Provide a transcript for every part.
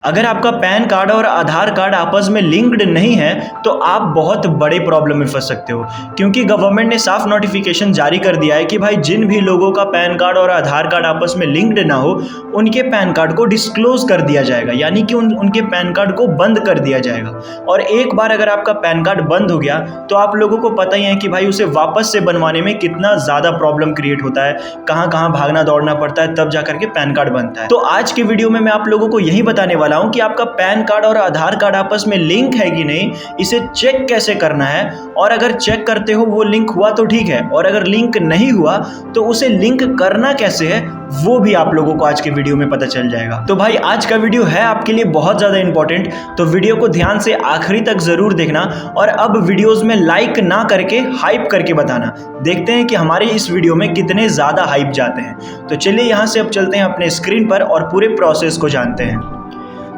अगर आपका pan card और आधार कार्ड आपस में लिंक्ड नहीं है तो आप बहुत बड़े प्रॉब्लम में फंस सकते हो, क्योंकि गवर्नमेंट ने साफ नोटिफिकेशन जारी कर दिया है कि भाई जिन भी लोगों का पैन कार्ड और आधार कार्ड आपस में लिंक्ड ना हो उनके पैन कार्ड को डिस्क्लोज कर दिया जाएगा, यानी कि उनके पैन कार्ड को बंद कर दिया जाएगा। और एक बार अगर आपका पैन कार्ड बंद हो गया तो आप लोगों को पता ही है कि भाई उसे वापस से बनवाने में कितना ज़्यादा प्रॉब्लम क्रिएट होता है, कहाँ कहाँ भागना दौड़ना पड़ता है, तब जाकर के पैन कार्ड बनता है। तो आज की वीडियो में मैं आप लोगों को यही बताने वाला हूं कि आपका पैन कार्ड और आधार कार्ड आपस में लिंक है कि नहीं, इसे चेक कैसे करना है, और अगर चेक करते हो वो लिंक हुआ तो ठीक है, और अगर लिंक नहीं हुआ तो उसे लिंक करना कैसे है वो भी आप लोगों को आज के वीडियो में पता चल जाएगा। तो भाई आज का वीडियो है आपके लिए बहुत ज़्यादा इंपॉर्टेंट, तो वीडियो को ध्यान से आखिरी तक ज़रूर देखना और अब वीडियोज़ में लाइक ना करके हाइप करके बताना। देखते हैं कि हमारे इस वीडियो में कितने ज़्यादा हाइप जाते हैं। तो चलिए यहाँ से अब चलते हैं अपने स्क्रीन पर और पूरे प्रोसेस को जानते हैं।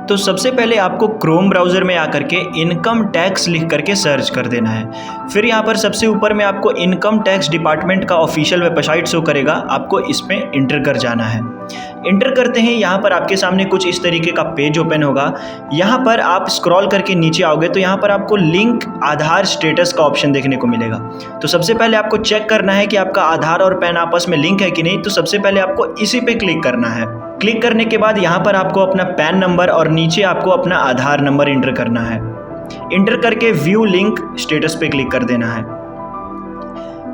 तो सबसे पहले आपको क्रोम ब्राउज़र में आकर के इनकम टैक्स लिख करके सर्च कर देना है। फिर यहाँ पर सबसे ऊपर में आपको इनकम टैक्स डिपार्टमेंट का ऑफिशियल वेबसाइट शो करेगा, आपको इसमें इंटर कर जाना है। इंटर करते हैं यहाँ पर आपके सामने कुछ इस तरीके का पेज ओपन होगा। यहाँ पर आप स्क्रॉल करके नीचे आओगे तो यहाँ पर आपको लिंक आधार स्टेटस का ऑप्शन देखने को मिलेगा। तो सबसे पहले आपको चेक करना है कि आपका आधार और पैन आपस में लिंक है कि नहीं, तो सबसे पहले आपको इसी पे क्लिक करना है। क्लिक करने के बाद यहाँ पर आपको अपना पैन नंबर और नीचे आपको अपना आधार नंबर इंटर करना है। इंटर करके व्यू लिंक स्टेटस पे क्लिक कर देना है।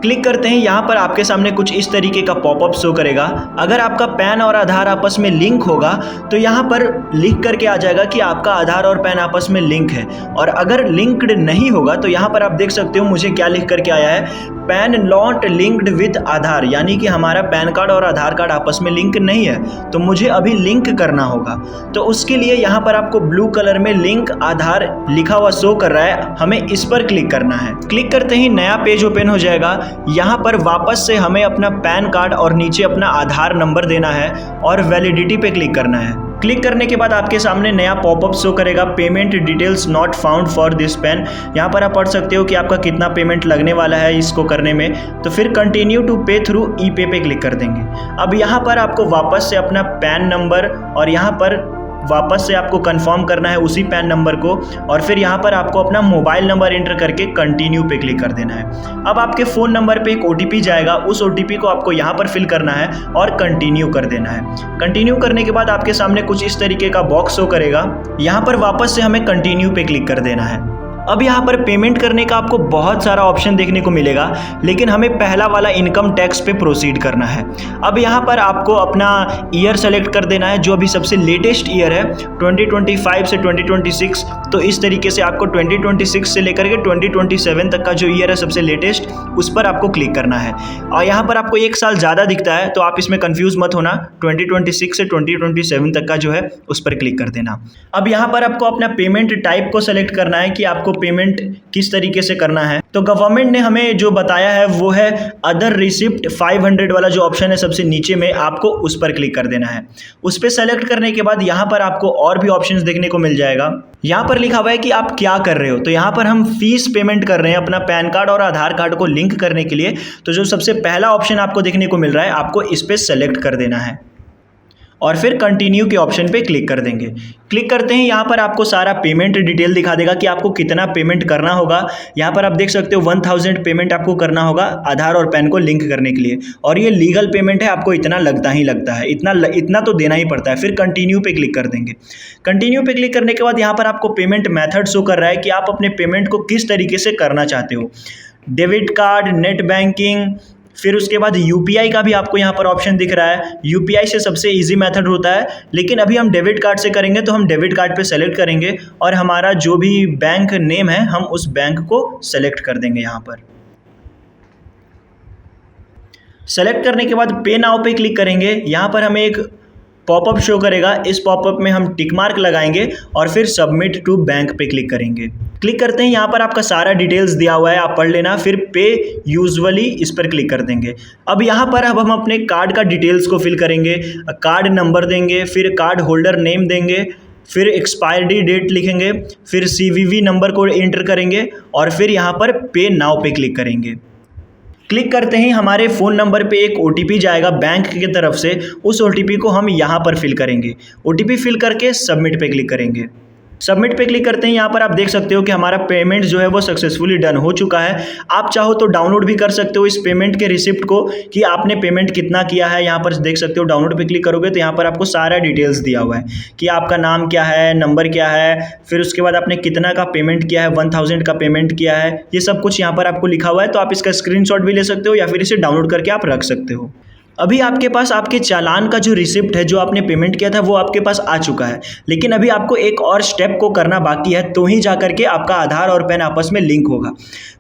क्लिक करते हैं, यहाँ पर आपके सामने कुछ इस तरीके का पॉपअप शो करेगा। अगर आपका पैन और आधार आपस में लिंक होगा तो यहाँ पर लिख करके आ जाएगा कि आपका आधार और पैन आपस में लिंक है, और अगर लिंक्ड नहीं होगा तो यहाँ पर आप देख सकते हो मुझे क्या लिख करके आया है, पैन नॉट लिंक्ड विद आधार, यानी कि हमारा पैन कार्ड और आधार कार्ड आपस में लिंक नहीं है, तो मुझे अभी लिंक करना होगा। तो उसके लिए यहाँ पर आपको ब्लू कलर में लिंक आधार लिखा हुआ शो कर रहा है, हमें इस पर क्लिक करना है। क्लिक करते ही नया पेज ओपन हो जाएगा। यहाँ पर वापस से हमें अपना पैन कार्ड और नीचे अपना आधार नंबर देना है और वैलिडिटी पे क्लिक करना है। क्लिक करने के बाद आपके सामने नया पॉपअप शो करेगा, payment details not found for this pan. यहाँ पर आप पढ़ सकते हो कि आपका कितना पेमेंट लगने वाला है इसको करने में। तो फिर कंटिन्यू टू पे थ्रू ई पे क्लिक कर देंगे। अब यहाँ पर आपको वापस से अपना पैन नंबर और यहाँ पर वापस से आपको कंफर्म करना है उसी पैन नंबर को, और फिर यहाँ पर आपको अपना मोबाइल नंबर एंटर करके कंटिन्यू पे क्लिक कर देना है। अब आपके फ़ोन नंबर पे एक OTP जाएगा, उस OTP को आपको यहाँ पर फिल करना है और कंटिन्यू कर देना है। कंटिन्यू करने के बाद आपके सामने कुछ इस तरीके का बॉक्स शो करेगा, यहाँ पर वापस से हमें कंटिन्यू पे क्लिक कर देना है। अब यहाँ पर पेमेंट करने का आपको बहुत सारा ऑप्शन देखने को मिलेगा, लेकिन हमें पहला वाला इनकम टैक्स पे प्रोसीड करना है। अब यहाँ पर आपको अपना ईयर सेलेक्ट कर देना है, जो अभी सबसे लेटेस्ट ईयर है 2025 से 2026। तो इस तरीके से आपको 2026 से लेकर के 2027 तक का जो ईयर है सबसे लेटेस्ट, उस पर आपको क्लिक करना है। और यहाँ पर आपको एक साल ज़्यादा दिखता है तो आप इसमें कन्फ्यूज़ मत होना, 2026 से 2027 तक का जो है उस पर क्लिक कर देना। अब यहाँ पर आपको अपना पेमेंट टाइप को सेलेक्ट करना है कि आपको पेमेंट किस तरीके से करना है। तो गवर्नमेंट ने हमें जो बताया है वो है अदर रिसिप्ट 500 वाला जो ऑप्शन है सबसे नीचे में, आपको उस पर क्लिक कर देना है। उस पर सेलेक्ट करने के बाद यहाँ पर आपको और भी ऑप्शंस देखने को मिल जाएगा। यहाँ पर लिखा हुआ है कि आप क्या कर रहे हो, तो यहाँ पर हम फीस पेमेंट कर रहे हैं अपना पैन कार्ड और आधार कार्ड को लिंक करने के लिए। तो जो सबसे पहला ऑप्शन आपको देखने को मिल रहा है, आपको इस पर सेलेक्ट कर देना है और फिर कंटिन्यू के ऑप्शन पे क्लिक कर देंगे। क्लिक करते हैं, यहाँ पर आपको सारा पेमेंट डिटेल दिखा देगा कि आपको कितना पेमेंट करना होगा। यहाँ पर आप देख सकते हो 1000 पेमेंट आपको करना होगा आधार और पैन को लिंक करने के लिए, और ये लीगल पेमेंट है, आपको इतना लगता ही लगता है, इतना तो देना ही पड़ता है। फिर कंटिन्यू पे क्लिक कर देंगे। कंटिन्यू पे क्लिक करने के बाद यहाँ पर आपको पेमेंट मेथड शो कर रहा है कि आप अपने पेमेंट को किस तरीके से करना चाहते हो, डेबिट कार्ड, नेट बैंकिंग, फिर उसके बाद UPI का भी आपको यहाँ पर ऑप्शन दिख रहा है। UPI से सबसे इजी मेथड होता है, लेकिन अभी हम डेबिट कार्ड से करेंगे तो हम डेबिट कार्ड पे सेलेक्ट करेंगे और हमारा जो भी बैंक नेम है हम उस बैंक को सेलेक्ट कर देंगे। यहाँ पर सेलेक्ट करने के बाद पे नाउ पे क्लिक करेंगे। यहाँ पर हमें एक पॉपअप शो करेगा, इस पॉपअप में हम टिक मार्क लगाएंगे और फिर सबमिट टू बैंक पे क्लिक करेंगे। क्लिक करते हैं, यहाँ पर आपका सारा डिटेल्स दिया हुआ है, आप पढ़ लेना। फिर पे यूजुअली इस पर क्लिक कर देंगे। अब यहाँ पर अब हम अपने कार्ड का डिटेल्स को फिल करेंगे, कार्ड नंबर देंगे, फिर कार्ड होल्डर नेम देंगे, फिर एक्सपायरी डेट लिखेंगे, फिर CVV नंबर को एंटर करेंगे और फिर यहाँ पर पे नाउ पे क्लिक करेंगे। क्लिक करते ही हमारे फ़ोन नंबर पे एक OTP जाएगा बैंक की तरफ से, उस OTP को हम यहाँ पर फिल करेंगे। OTP फिल करके सबमिट पे क्लिक करेंगे। सबमिट पे क्लिक करते हैं, यहाँ पर आप देख सकते हो कि हमारा पेमेंट जो है वो सक्सेसफुली डन हो चुका है। आप चाहो तो डाउनलोड भी कर सकते हो इस पेमेंट के रिसिप्ट को कि आपने पेमेंट कितना किया है। यहाँ पर देख सकते हो, डाउनलोड पे क्लिक करोगे तो यहाँ पर आपको सारा डिटेल्स दिया हुआ है कि आपका नाम क्या है, नंबर क्या है, फिर उसके बाद आपने कितना का पेमेंट किया है, 1000 का पेमेंट किया है, ये सब कुछ यहाँ पर आपको लिखा हुआ है। तो आप इसका स्क्रीनशॉट भी ले सकते हो या फिर इसे डाउनलोड करके आप रख सकते हो। अभी आपके पास आपके चालान का जो रिसिप्ट है, जो आपने पेमेंट किया था, वो आपके पास आ चुका है। लेकिन अभी आपको एक और स्टेप को करना बाकी है, तो ही जा करके आपका आधार और पैन आपस में लिंक होगा।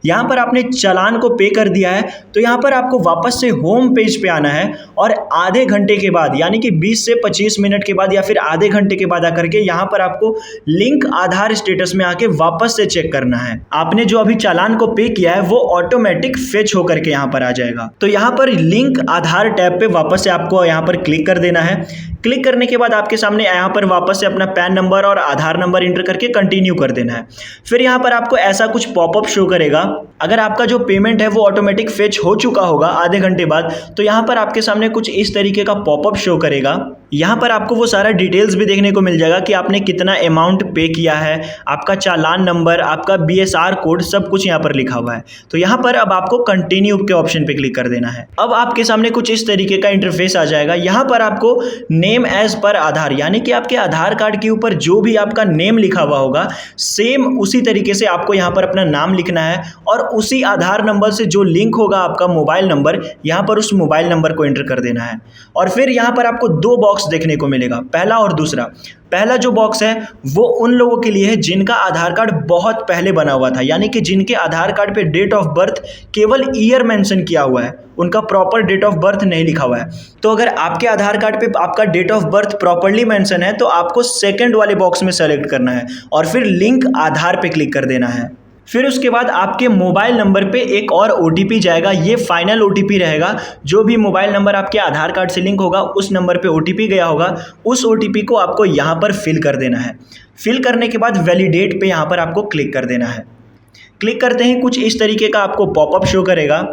यहाँ पर आपने चालान को पे कर दिया है, तो यहाँ पर आपको वापस से होम पेज पे आना है और आधे घंटे के बाद, यानी कि 20 से 25 मिनट के बाद या फिर आधे घंटे के बाद आकर के यहाँ पर आपको लिंक आधार स्टेटस में आके वापस से चेक करना है। आपने जो अभी चालान को पे किया है वो ऑटोमेटिक फेच होकर के यहाँ पर आ जाएगा। तो यहाँ पर लिंक आधार टैब पे वापस से आपको यहाँ पर क्लिक कर देना है। क्लिक करने के बाद आपके सामने यहाँ पर वापस से अपना पैन नंबर और आधार नंबर इंटर करके कंटिन्यू कर देना है। फिर यहाँ पर आपको ऐसा कुछ पॉपअप शो करेगा। अगर आपका जो पेमेंट है वो ऑटोमेटिक फेच हो चुका होगा आधे घंटे बाद, तो यहाँ पर आपके सामने कुछ इस तरीके का पॉपअप शो करेगा। यहाँ पर आपको वो सारा डिटेल्स भी देखने को मिल जाएगा कि आपने कितना अमाउंट पे किया है, आपका चालान नंबर, आपका BSR कोड, सब कुछ यहाँ पर लिखा हुआ है। तो यहाँ पर अब आपको कंटिन्यू के ऑप्शन पे क्लिक कर देना है। अब आपके सामने कुछ इस तरीके का इंटरफेस आ जाएगा। यहाँ पर आपको नेम एज पर आधार, यानी कि आपके आधार कार्ड के ऊपर जो भी आपका नेम लिखा हुआ होगा, सेम उसी तरीके से आपको यहाँ पर अपना नाम लिखना है और उसी आधार नंबर से जो लिंक होगा आपका मोबाइल नंबर, यहाँ पर उस मोबाइल नंबर को एंटर कर देना है। और फिर यहाँ पर आपको दो बॉक्स देखने को मिलेगा, पहला और दूसरा। पहला जो बॉक्स है वो उन लोगों के लिए है जिनका आधार कार्ड बहुत पहले बना हुआ था, यानी कि जिनके आधार कार्ड पे डेट ऑफ बर्थ केवल ईयर मेंशन किया हुआ है, उनका प्रॉपर डेट ऑफ बर्थ नहीं लिखा हुआ है। तो अगर आपके आधार कार्ड पे आपका date of birth properly mention है तो आपको सेकंड वाले बॉक्स में सेलेक्ट करना है और फिर लिंक आधार पे क्लिक कर देना है। फिर उसके बाद आपके मोबाइल नंबर पे एक और OTP जाएगा। ये फाइनल OTP रहेगा। जो भी मोबाइल नंबर आपके आधार कार्ड से लिंक होगा, उस नंबर पे OTP गया होगा, उस OTP को आपको यहाँ पर फिल कर देना है। फिल करने के बाद वैलिडेट पे यहाँ पर आपको क्लिक कर देना है। क्लिक करते ही कुछ इस तरीके का आपको पॉपअप शो करेगा।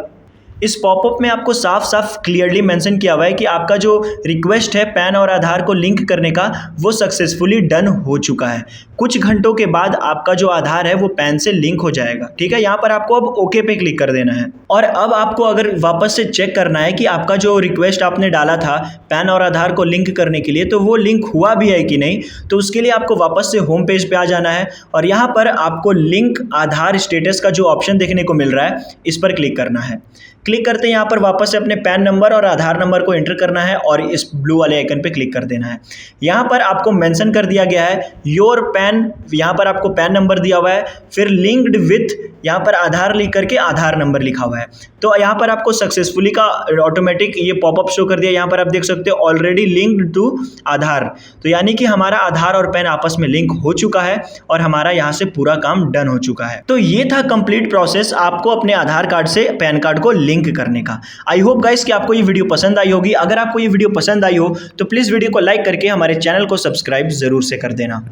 इस पॉपअप में आपको साफ साफ क्लियरली मेंशन किया हुआ है कि आपका जो रिक्वेस्ट है पैन और आधार को लिंक करने का, वो सक्सेसफुली डन हो चुका है। कुछ घंटों के बाद आपका जो आधार है वो पैन से लिंक हो जाएगा। ठीक है, यहाँ पर आपको अब ओके पे क्लिक कर देना है। और अब आपको अगर वापस से चेक करना है कि आपका जो रिक्वेस्ट आपने डाला था पैन और आधार को लिंक करने के लिए, तो वो लिंक हुआ भी है कि नहीं, तो उसके लिए आपको वापस से होम पेज पे आ जाना है और यहाँ पर आपको लिंक आधार स्टेटस का जो ऑप्शन देखने को मिल रहा है, इस पर क्लिक करना है। क्लिक करते हैं यहाँ पर वापस से अपने पैन नंबर और आधार नंबर को एंटर करना है और इस ब्लू वाले आइकन पे क्लिक कर देना है। यहाँ पर आपको मेंशन कर दिया गया है योर पैन, यहाँ पर आपको पैन नंबर दिया हुआ है, फिर लिंक्ड विथ, यहाँ पर आधार लिख करके आधार नंबर लिखा हुआ है। तो यहाँ पर आपको सक्सेसफुली का ऑटोमेटिक ये पॉपअप शो कर दिया। यहाँ पर आप देख सकते हो ऑलरेडी लिंक्ड टू आधार, तो यानी कि हमारा आधार और पैन आपस में लिंक हो चुका है और हमारा यहाँ से पूरा काम डन हो चुका है। तो ये था कंप्लीट प्रोसेस आपको अपने आधार कार्ड से पैन कार्ड को लिंक करने का। आई होप गाइस कि आपको ये वीडियो पसंद आई होगी। अगर आपको ये वीडियो पसंद आई हो तो प्लीज वीडियो को लाइक करके हमारे चैनल को सब्सक्राइब जरूर से कर देना।